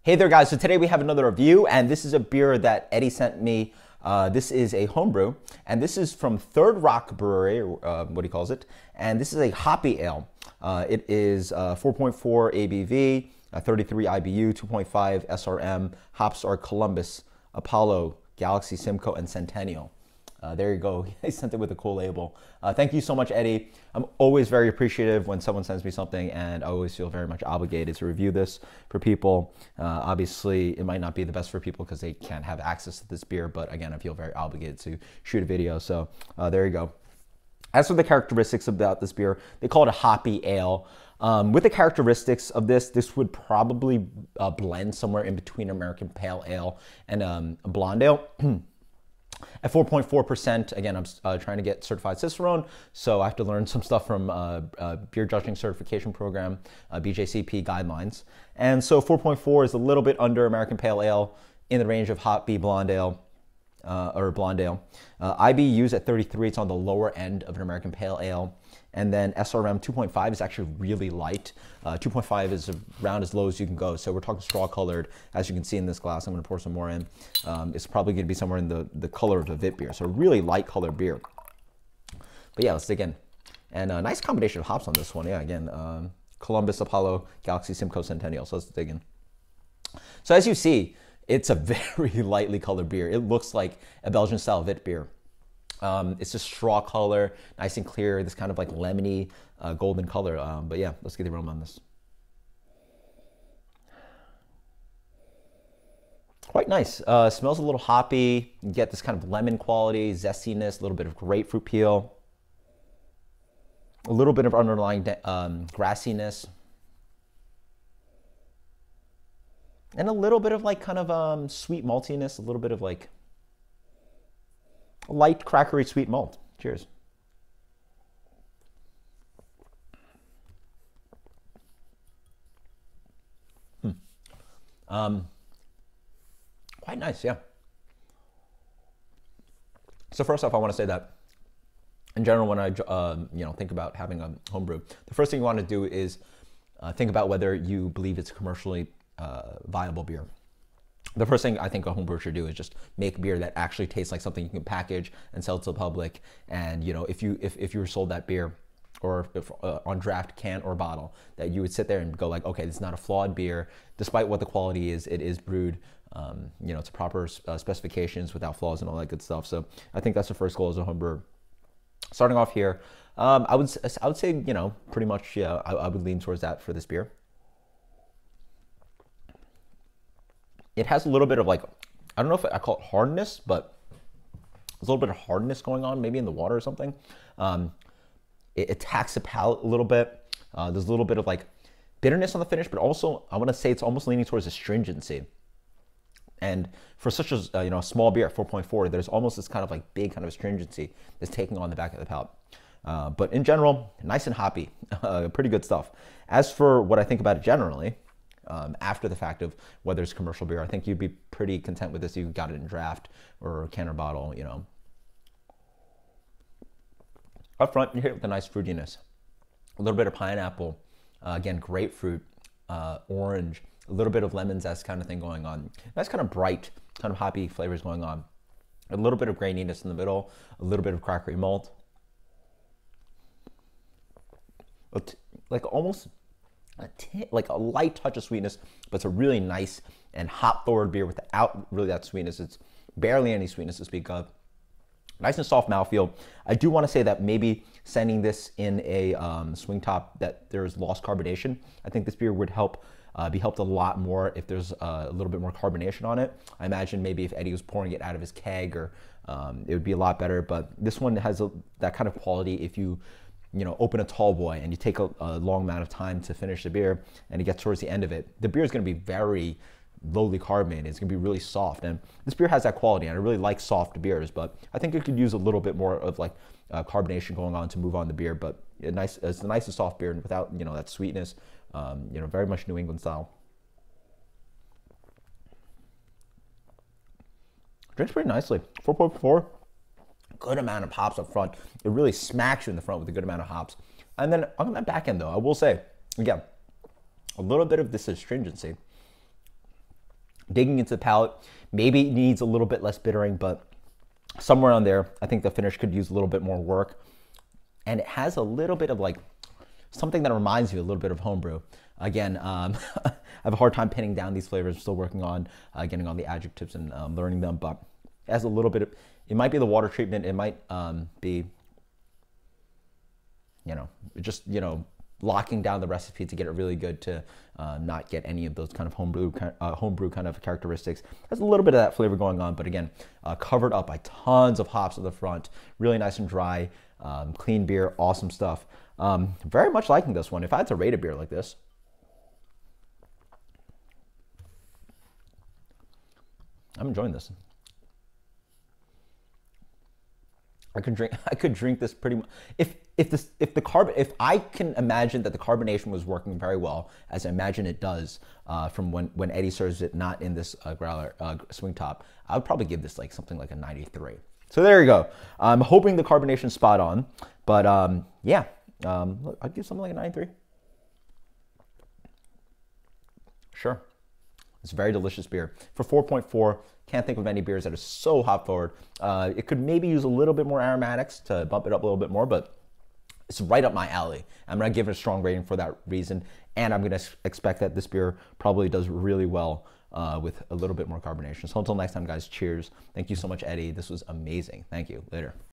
Hey there guys, so today we have another review and this is a beer that Eddie sent me. This is a homebrew and this is from Third Rock Brewery, or what he calls it, and this is a hoppy ale. It is 4.4 ABV, 33 IBU, 2.5 SRM. Hops are Columbus, Apollo, Galaxy, Simcoe, and Centennial. There you go. He sent it with a cool label. Thank you so much, Eddie. I'm always very appreciative when someone sends me something, and I always feel very much obligated to review this for people. Obviously, it might not be the best for people because they can't have access to this beer, but again, I feel very obligated to shoot a video. So there you go. As for the characteristics about this beer, they call it a hoppy ale. With the characteristics of this would probably blend somewhere in between American Pale Ale and a blonde ale. At 4.4%, again, I'm trying to get certified Cicerone, so I have to learn some stuff from beer judging certification program, BJCP guidelines. And so 4.4 is a little bit under American Pale Ale, in the range of hoppy blonde ale, or blonde ale. IBUs at 33, it's on the lower end of an American Pale Ale. And then SRM 2.5 is actually really light. 2.5 is around as low as you can go. So we're talking straw colored, as you can see in this glass. I'm gonna pour some more in. It's probably gonna be somewhere in the color of the Vit beer. So really light colored beer. But yeah, let's dig in. And a nice combination of hops on this one. Yeah, again, Columbus, Apollo, Galaxy, Simcoe, Centennial. So let's dig in. So as you see, it's a very lightly colored beer. It looks like a Belgian style Vit beer. It's just straw color, nice and clear, this kind of like lemony golden color. But yeah, let's get the aroma on this. Quite nice. Smells a little hoppy. You get this kind of lemon quality, zestiness, a little bit of grapefruit peel, a little bit of underlying grassiness, and a little bit of like kind of sweet maltiness, a little bit of like light, crackery, sweet malt. Cheers. Quite nice, yeah. So first off, I want to say that in general, when I think about having a homebrew, the first thing you want to do is think about whether you believe it's a commercially viable beer. The first thing I think a homebrewer should do is just make beer that actually tastes like something you can package and sell to the public. And if you were sold that beer, or if, on draft, can or bottle, that you would sit there and go like, okay, this is not a flawed beer, despite what the quality is. It is brewed, to proper specifications without flaws and all that good stuff. So I think that's the first goal as a homebrewer. Starting off here, I would say pretty much, yeah, I would lean towards that for this beer. It has a little bit of like, I don't know if I call it hardness, but there's a little bit of hardness going on, maybe in the water or something. It attacks the palate a little bit. There's a little bit of like bitterness on the finish, but also I want to say it's almost leaning towards astringency. And for such a a small beer at 4.4, there's almost this kind of like big kind of astringency that's taking on the back of the palate. But in general, nice and hoppy, pretty good stuff. As for what I think about it generally, after the fact of whether it's commercial beer, I think you'd be pretty content with this if you got it in draft or can or bottle, Up front, you hit with a nice fruitiness. A little bit of pineapple, again, grapefruit, orange, a little bit of lemon zest kind of thing going on. Nice kind of bright, kind of hoppy flavors going on. A little bit of graininess in the middle, a little bit of crackery malt. Like almost like a light touch of sweetness, but it's a really nice and hop forward beer without really that sweetness. It's barely any sweetness to speak of. Nice and soft mouthfeel. I do want to say that maybe sending this in a swing top, that there's lost carbonation. I think this beer would be helped a lot more if there's a little bit more carbonation on it. I imagine maybe if Eddie was pouring it out of his keg, or it would be a lot better. But this one has that kind of quality. If you open a tall boy and you take a long amount of time to finish the beer and it gets towards the end of it, the beer is going to be very lowly carbonated. It's going to be really soft. And this beer has that quality, and I really like soft beers, but I think it could use a little bit more of like carbonation going on to move on the beer. But it's a nice and soft beer, and without, that sweetness, very much New England style. Drinks pretty nicely. 4.4. Good amount of hops up front. It really smacks you in the front with a good amount of hops. And then on that back end though, I will say, again, a little bit of this astringency. digging into the palate. Maybe it needs a little bit less bittering, but somewhere on there, I think the finish could use a little bit more work. And it has a little bit of like something that reminds you a little bit of homebrew. Again, I have a hard time pinning down these flavors. I'm still working on getting on the adjectives and learning them, but it has a little bit of, it might be the water treatment. It might be, just, locking down the recipe to get it really good to not get any of those kind of homebrew kind of characteristics. There's a little bit of that flavor going on, but again, covered up by tons of hops at the front, really nice and dry, clean beer, awesome stuff. Very much liking this one. If I had to rate a beer like this, I'm enjoying this. I could drink this pretty much. If I can imagine that the carbonation was working very well, as I imagine it does, from when Eddie serves it not in this growler swing top, I would probably give this like something like a 93. So there you go. I'm hoping the carbonation's spot on, but yeah, I'd give something like a 93. Sure. It's a very delicious beer. For 4.4, can't think of any beers that are so hop forward. It could maybe use a little bit more aromatics to bump it up a little bit more, but it's right up my alley. I'm gonna give it a strong rating for that reason, and I'm gonna expect that this beer probably does really well with a little bit more carbonation. So until next time, guys, cheers. Thank you so much, Eddie. This was amazing. Thank you. Later.